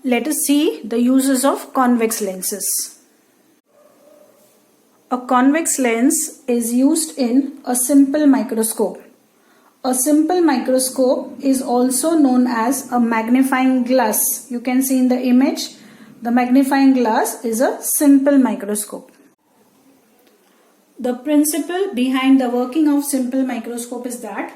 Let us see the uses of convex lenses. A convex lens is used in a simple microscope. A simple microscope is also known as a magnifying glass. You can see in the image, the magnifying glass is a simple microscope. The principle behind the working of simple microscope is that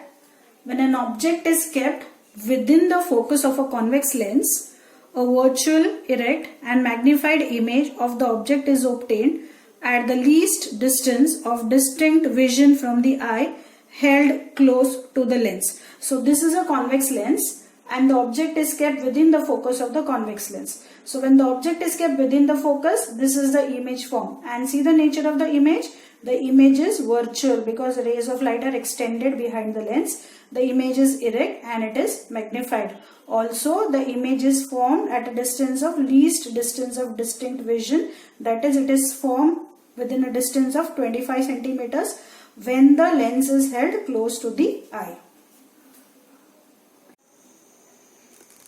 when an object is kept within the focus of a convex lens, a virtual, erect and magnified image of the object is obtained at the least distance of distinct vision from the eye held close to the lens. So this is a convex lens and the object is kept within the focus of the convex lens. So when the object is kept within the focus, this is the image form. And see the nature of the image. The image is virtual because rays of light are extended behind the lens. The image is erect and it is magnified. Also, the image is formed at a distance of least distance of distinct vision. That is, it is formed within a distance of 25 centimeters when the lens is held close to the eye.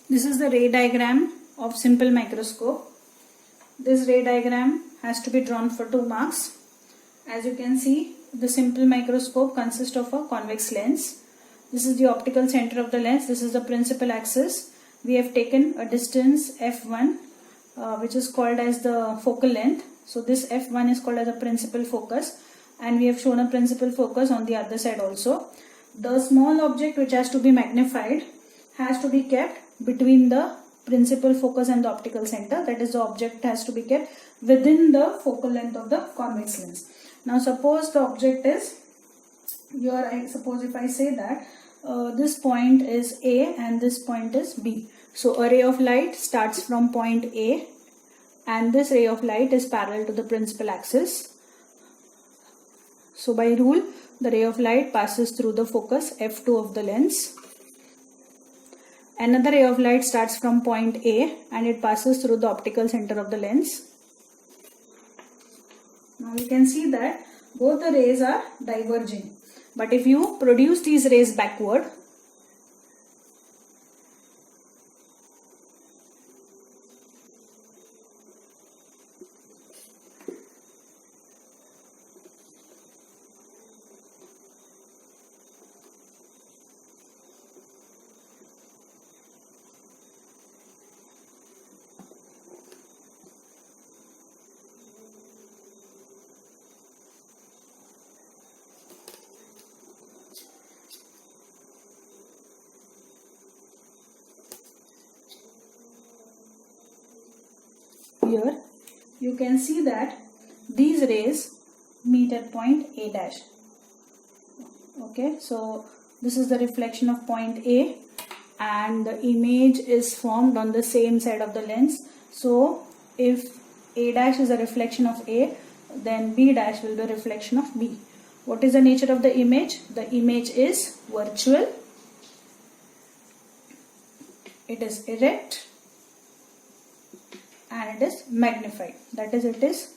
This is the ray diagram of simple microscope. This ray diagram has to be drawn for 2 marks. As you can see, the simple microscope consists of a convex lens. This is the optical center of the lens. This is the principal axis. We have taken a distance f1 which is called as the focal length. So this f1 is called as the principal focus and we have shown a principal focus on the other side also. The small object which has to be magnified has to be kept between the principal focus and the optical center. That is, the object has to be kept within the focal length of the convex lens. Now suppose the object is here, suppose if I say that this point is A and this point is B. So a ray of light starts from point A and this ray of light is parallel to the principal axis. So by rule, the ray of light passes through the focus f2 of the lens. Another ray of light starts from point A and it passes through the optical center of the lens. Now you can see that both the rays are diverging. But if you produce these rays backward, here you can see that these rays meet at point A dash. Okay, so this is the reflection of point A and the image is formed on the same side of the lens. So if A dash is a reflection of A, then B dash will be a reflection of B. What is the nature of the image? The image is virtual, it is erect and it is magnified. That is, it is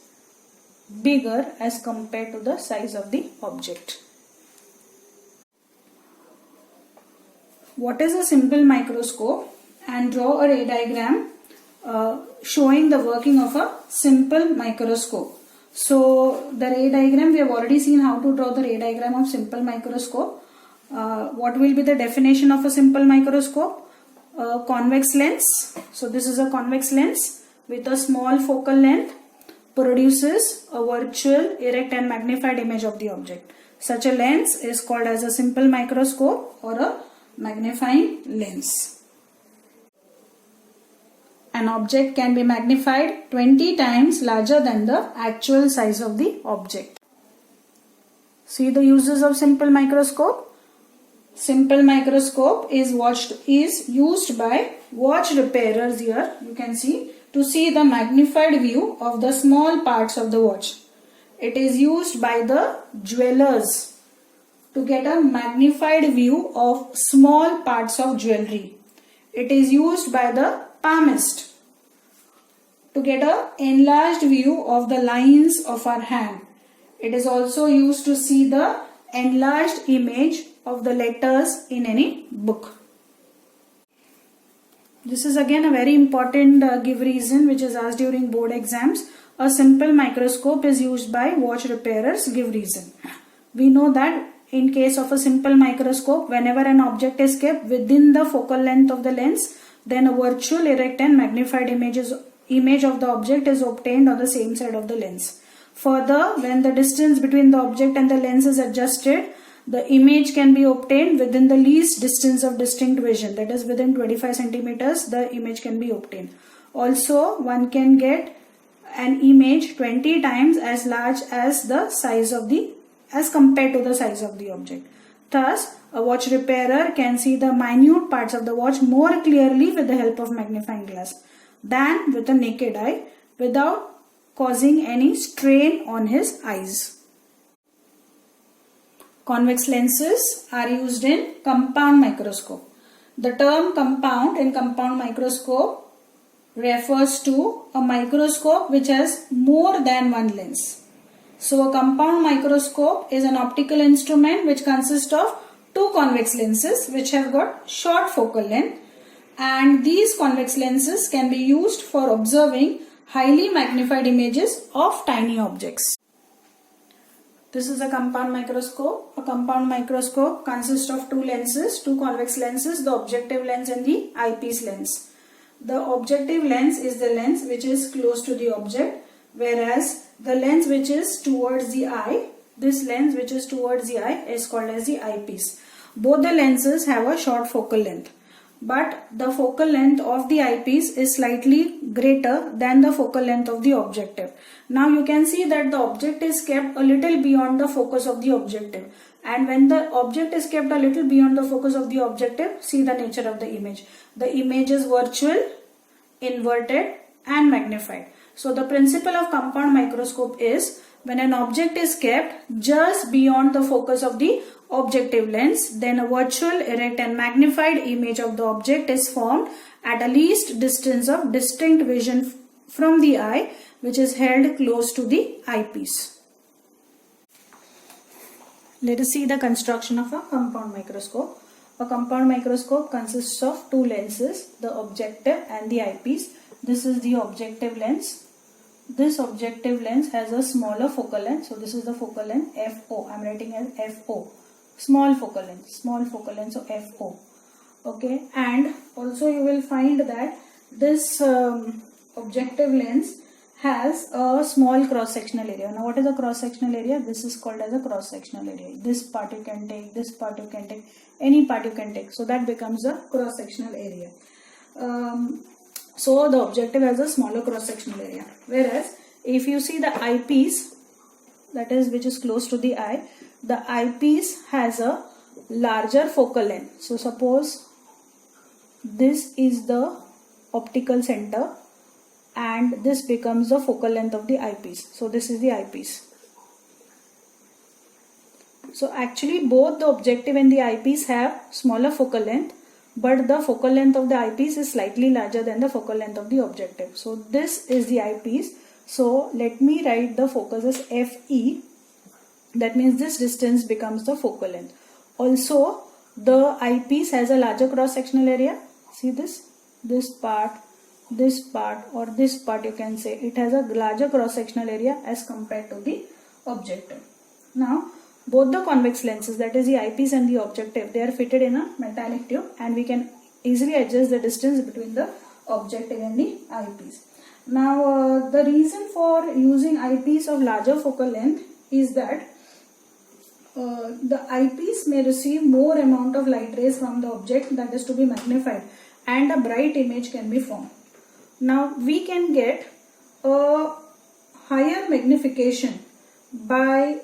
bigger as compared to the size of the object. What is a simple microscope? And draw a ray diagram showing the working of a simple microscope. So the ray diagram, we have already seen how to draw the ray diagram of simple microscope. What will be the definition of a simple microscope? Convex lens. So this is a convex lens with a small focal length produces a virtual, erect and magnified image of the object. Such a lens is called as a simple microscope or a magnifying lens. An object can be magnified 20 times larger than the actual size of the object. See the uses of simple microscope. Simple microscope is used by watch repairers here. You can see to see the magnified view of the small parts of the watch. It is used by the jewelers to get a magnified view of small parts of jewelry. It is used by the palmist to get an enlarged view of the lines of our hand. It is also used to see the enlarged image of the letters in any book. This is again a very important give reason which is asked during board exams. A simple microscope is used by watch repairers. Give reason. We know that in case of a simple microscope, whenever an object is kept within the focal length of the lens, then a virtual, erect and magnified image of the object is obtained on the same side of the lens. Further, when the distance between the object and the lens is adjusted, the image can be obtained within the least distance of distinct vision, that is within 25 centimeters the image can be obtained. Also, one can get an image 20 times as large as compared to the size of the object. Thus, a watch repairer can see the minute parts of the watch more clearly with the help of magnifying glass than with a naked eye without causing any strain on his eyes. Convex lenses are used in compound microscope. The term compound in compound microscope refers to a microscope which has more than one lens. So a compound microscope is an optical instrument which consists of two convex lenses which have got short focal length, and these convex lenses can be used for observing highly magnified images of tiny objects. This is a compound microscope. A compound microscope consists of two lenses, two convex lenses, the objective lens and the eyepiece lens. The objective lens is the lens which is close to the object, whereas the lens which is towards the eye, this lens which is towards the eye is called as the eyepiece. Both the lenses have a short focal length, but the focal length of the eyepiece is slightly greater than the focal length of the objective. Now you can see that the object is kept a little beyond the focus of the objective, and when the object is kept a little beyond the focus of the objective, see the nature of the image. The image is virtual, inverted and magnified. So the principle of compound microscope is when an object is kept just beyond the focus of the objective lens, then a virtual, erect and magnified image of the object is formed at a least distance of distinct vision from the eye, which is held close to the eyepiece. Let us see the construction of a compound microscope. A compound microscope consists of two lenses, the objective and the eyepiece. This is the objective lens. This objective lens has a smaller focal length. So this is the focal length FO. I am writing as FO. Small focal length, so FO. Okay, and also you will find that this objective lens has a small cross-sectional area. Now what is a cross-sectional area? This is called as a cross-sectional area. This part you can take, this part you can take, any part you can take. So that becomes a cross-sectional area. So the objective has a smaller cross-sectional area. Whereas if you see the eyepiece, that is which is close to the eye, the eyepiece has a larger focal length. So suppose this is the optical center and this becomes the focal length of the eyepiece. So this is the eyepiece. So actually both the objective and the eyepiece have smaller focal length, but the focal length of the eyepiece is slightly larger than the focal length of the objective. So this is the eyepiece. So let me write the focus as FE. That means this distance becomes the focal length. Also, the eyepiece has a larger cross-sectional area. See this part, or this part you can say. It has a larger cross-sectional area as compared to the objective. Now, both the convex lenses, that is the eyepiece and the objective, they are fitted in a metallic tube, and we can easily adjust the distance between the objective and the eyepiece. Now, the reason for using eyepiece of larger focal length is that the eyepiece may receive more amount of light rays from the object that is to be magnified, and a bright image can be formed. Now we can get a higher magnification by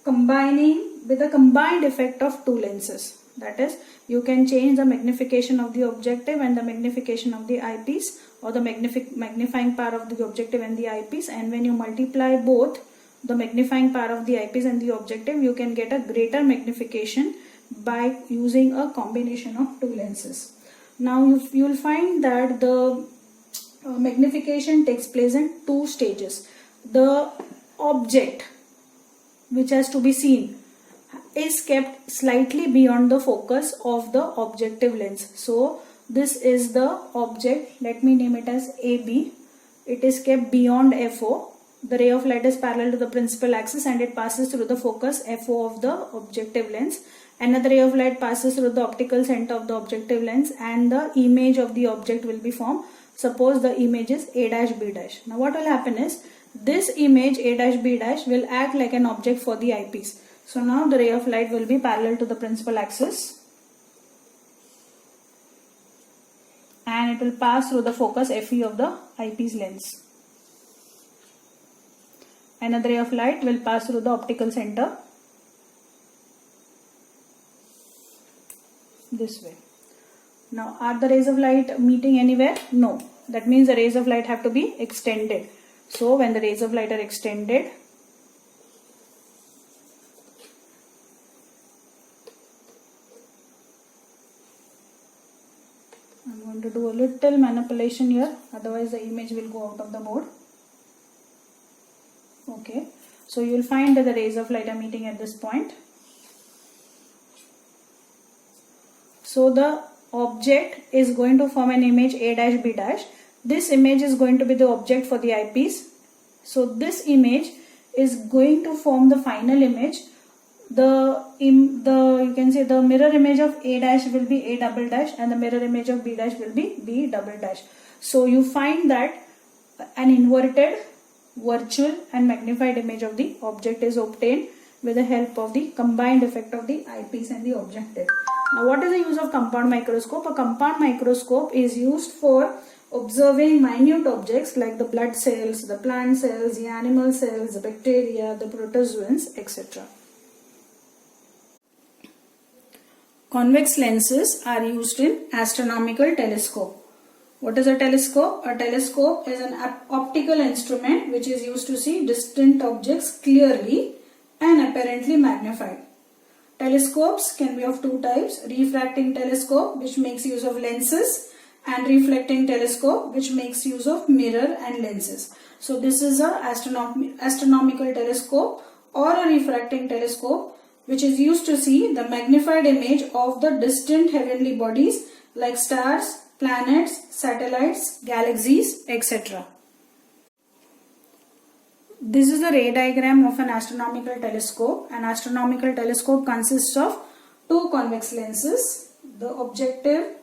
combining with a combined effect of two lenses. That is, you can change the magnification of the objective and the magnification of the eyepiece, or the magnifying power of the objective and the eyepiece, and when you multiply both the magnifying power of the eyepiece and the objective, you can get a greater magnification by using a combination of two lenses. Now you will find that the magnification takes place in two stages. The object which has to be seen is kept slightly beyond the focus of the objective lens. So This is the object. Let me name it as AB. It is kept beyond FO. The ray of light is parallel to the principal axis and it passes through the focus FO of the objective lens. Another ray of light passes through the optical center of the objective lens and the image of the object will be formed. Suppose the image is A dash B dash. Now what will happen is, this image A dash B dash will act like an object for the eyepiece. So now the ray of light will be parallel to the principal axis and it will pass through the focus FE of the eyepiece lens. Another ray of light will pass through the optical center this way. Now are the rays of light meeting anywhere? No. That means the rays of light have to be extended. So when the rays of light are extended, I'm going to do a little manipulation here, otherwise the image will go out of the board. Okay, so you will find that the rays of light are meeting at this point. So the object is going to form an image A dash B dash. This image is going to be the object for the eyepiece. So this image is going to form the final image. You can say the mirror image of A dash will be A double dash and the mirror image of B dash will be B double dash. So you find that an inverted, virtual and magnified image of the object is obtained with the help of the combined effect of the eyepiece and the objective. Now what is the use of compound microscope? A compound microscope is used for observing minute objects like the blood cells, the plant cells, the animal cells, the bacteria, the protozoans, etc. Convex lenses are used in astronomical telescope. What is a telescope? A telescope is an optical instrument which is used to see distant objects clearly and apparently magnified. Telescopes can be of two types: refracting telescope, which makes use of lenses, and reflecting telescope, which makes use of mirror and lenses. So this is a astronomical telescope or a refracting telescope, which is used to see the magnified image of the distant heavenly bodies like stars, planets, satellites, galaxies, etc. This is the ray diagram of an astronomical telescope. An astronomical telescope consists of two convex lenses, the objective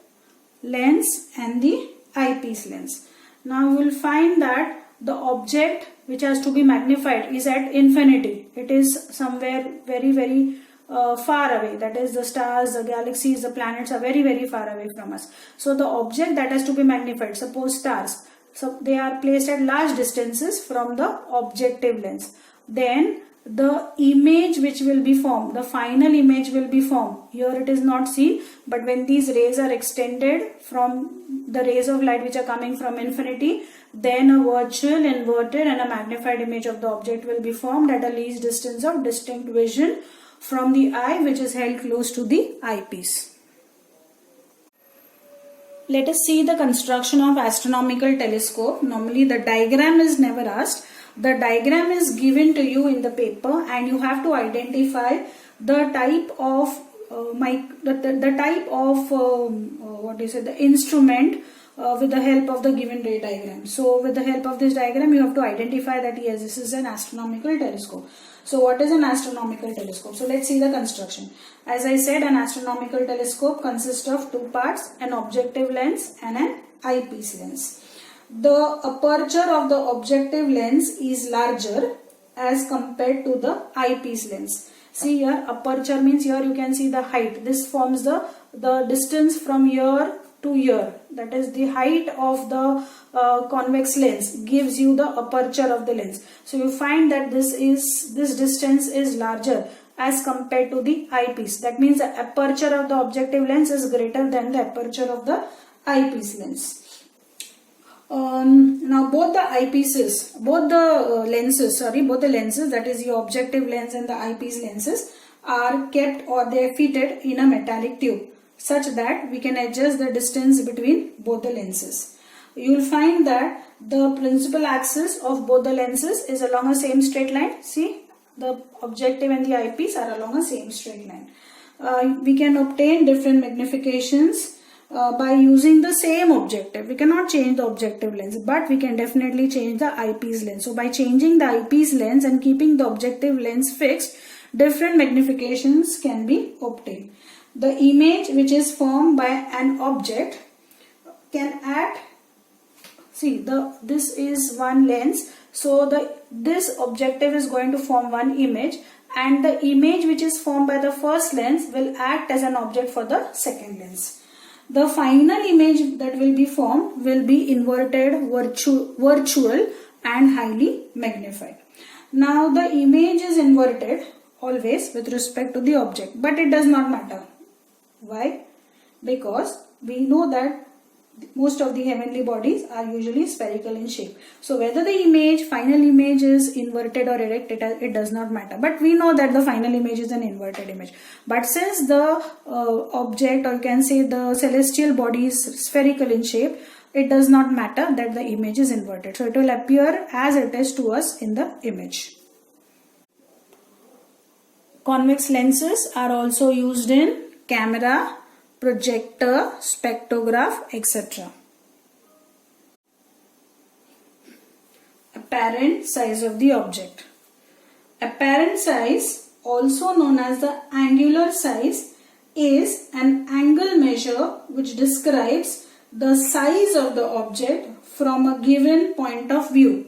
lens and the eyepiece lens. Now you will find that the object which has to be magnified is at infinity. It is somewhere very far away. That is, the stars, the galaxies, the planets are very far away from us. So the object that has to be magnified, suppose stars, so they are placed at large distances from the objective lens. Then the image which will be formed, the final image will be formed. Here it is not seen, but when these rays are extended from the rays of light which are coming from infinity, then a virtual, inverted and a magnified image of the object will be formed at a least distance of distinct vision from the eye, which is held close to the eyepiece. Let us see the construction of astronomical telescope. Normally the diagram is never asked. The diagram is given to you in the paper and you have to identify the type of the instrument with the help of the given ray diagram. So with the help of this diagram you have to identify that yes, this is an astronomical telescope. So what is an astronomical telescope? So let's see the construction. As I said, an astronomical telescope consists of two parts, an objective lens and an eyepiece lens. The aperture of the objective lens is larger as compared to the eyepiece lens. See here, aperture means here you can see the height. This forms the distance from here to here. That is the height of the convex lens gives you the aperture of the lens. So you find that this distance is larger as compared to the eyepiece. That means the aperture of the objective lens is greater than the aperture of the eyepiece lens. Now both the lenses, that is the objective lens and the eyepiece lenses, are kept or they are fitted in a metallic tube such that we can adjust the distance between both the lenses. You will find that the principal axis of both the lenses is along a same straight line. See, the objective and the eyepiece are along a same straight line. We can obtain different magnifications by using the same objective. We cannot change the objective lens, but we can definitely change the eyepiece lens. So by changing the eyepiece lens and keeping the objective lens fixed, different magnifications can be obtained. The image which is formed by an object can act, see this is one lens, so this objective is going to form one image, and the image which is formed by the first lens will act as an object for the second lens. The final image that will be formed will be inverted, virtual and highly magnified. Now the image is inverted always with respect to the object, but it does not matter. Why? Because we know that most of the heavenly bodies are usually spherical in shape. So whether the final image is inverted or erect, it does not matter. But we know that the final image is an inverted image. But since the object, or you can say the celestial body is spherical in shape, it does not matter that the image is inverted. So it will appear as it is to us in the image. Convex lenses are also used in camera, projector, spectrograph, etc. Apparent size of the object. Apparent size, also known as the angular size, is an angle measure which describes the size of the object from a given point of view.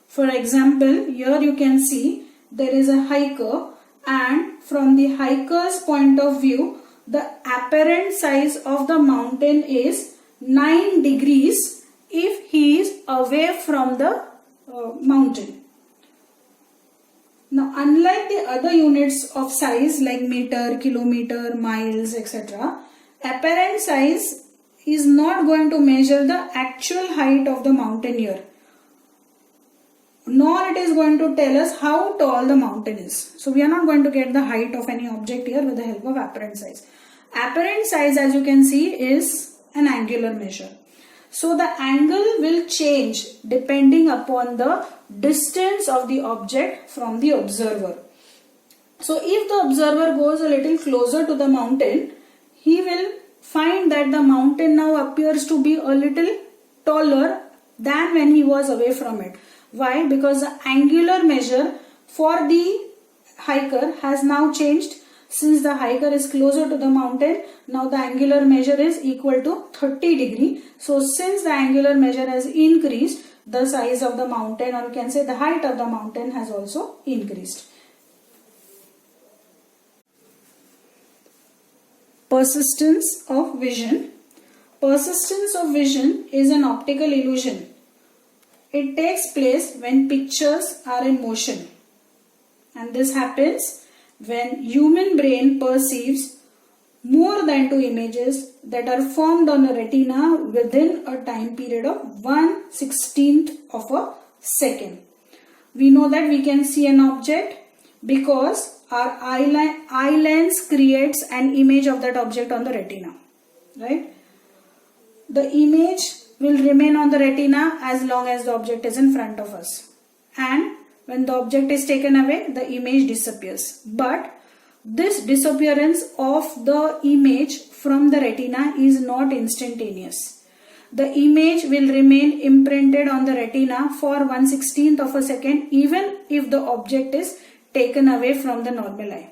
For example, here you can see there is a hiker, and from the hiker's point of view, the apparent size of the mountain is 9 degrees if he is away from the mountain. Now, unlike the other units of size like meter, kilometer, miles, etc., apparent size is not going to measure the actual height of the mountain here, nor it is going to tell us how tall the mountain is. So we are not going to get the height of any object here with the help of apparent size. Apparent size, as you can see, is an angular measure. So the angle will change depending upon the distance of the object from the observer. So if the observer goes a little closer to the mountain, he will find that the mountain now appears to be a little taller than when he was away from it. Why? Because the angular measure for the hiker has now changed. Since the hiker is closer to the mountain, now the angular measure is equal to 30 degree. So since the angular measure has increased, the size of the mountain, or you can say the height of the mountain, has also increased. Persistence of vision. Persistence of vision is an optical illusion. It takes place when pictures are in motion, and this happens when human brain perceives more than 2 images that are formed on a retina within a time period of 1/16th of a second. We know that we can see an object because our eye lens creates an image of that object on the retina, right? The image will remain on the retina as long as the object is in front of us, and when the object is taken away, the image disappears. But this disappearance of the image from the retina is not instantaneous. The image will remain imprinted on the retina for 1/16th of a second even if the object is taken away from the normal eye.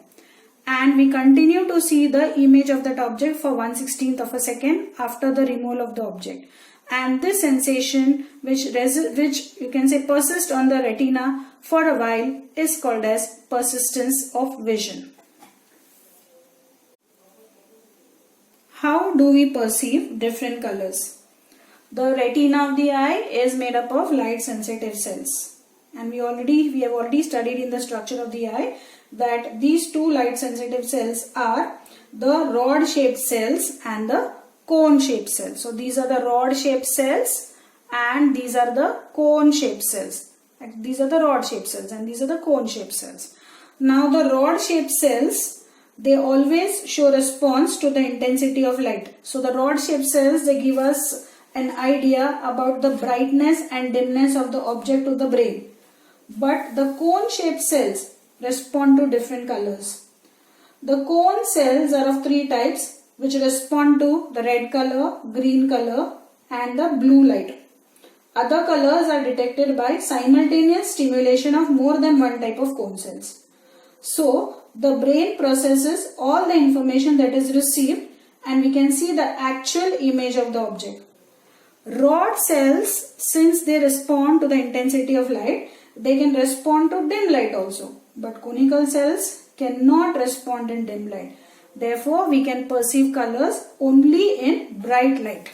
And we continue to see the image of that object for 1/16th of a second after the removal of the object. And this sensation which you can say persists on the retina for a while is called as persistence of vision. How do we perceive different colors? The retina of the eye is made up of light sensitive cells, and we have already studied in the structure of the eye that these two light sensitive cells are the rod shaped cells and the cone shaped cells. So these are the rod shaped cells and these are the cone shaped cells. These are the rod shaped cells and these are the cone shaped cells. Now the rod shaped cells, they always show response to the intensity of light. So the rod shaped cells, they give us an idea about the brightness and dimness of the object to the brain. But the cone shaped cells respond to different colors. The cone cells are of 3 types: which respond to the red color, green color and the blue light. Other colors are detected by simultaneous stimulation of more than one type of cone cells. So, the brain processes all the information that is received and we can see the actual image of the object. Rod cells, since they respond to the intensity of light, they can respond to dim light also. But conical cells cannot respond in dim light. Therefore, we can perceive colors only in bright light.